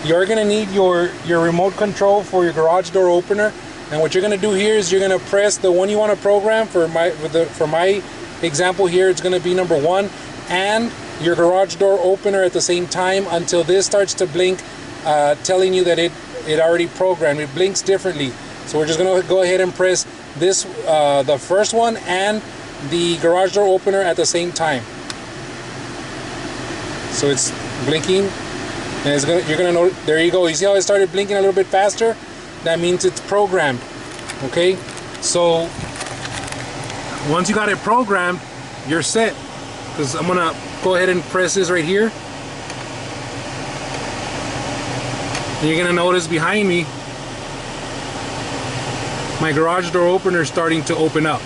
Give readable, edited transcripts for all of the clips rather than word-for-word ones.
you're gonna need your remote control for your garage door opener. And what you're gonna do here is you're gonna press the one you want to program. For my example here, it's gonna be number 1, and your garage door opener at the same time until this starts to blink, telling you that it already programmed. It blinks differently. So we're just gonna go ahead and press this, the first one and the garage door opener at the same time. So it's blinking, and you're gonna know. There you go. You see how it started blinking a little bit faster? That means it's programmed. Okay. So once you got it programmed, you're set. Because I'm gonna go ahead and press this right here, and you're gonna notice behind me, my garage door opener is starting to open up.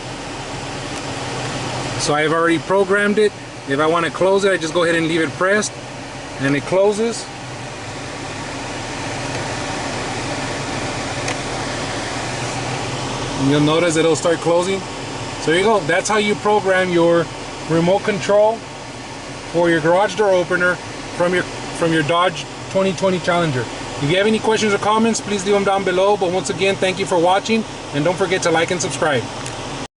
So I've already programmed it. If I want to close it, I just go ahead and leave it pressed, and it closes. And you'll notice that it'll start closing. So there you go. That's how you program your remote control for your garage door opener from your Dodge 2020 Challenger. If you have any questions or comments, please leave them down below. But once again, thank you for watching, and don't forget to like and subscribe.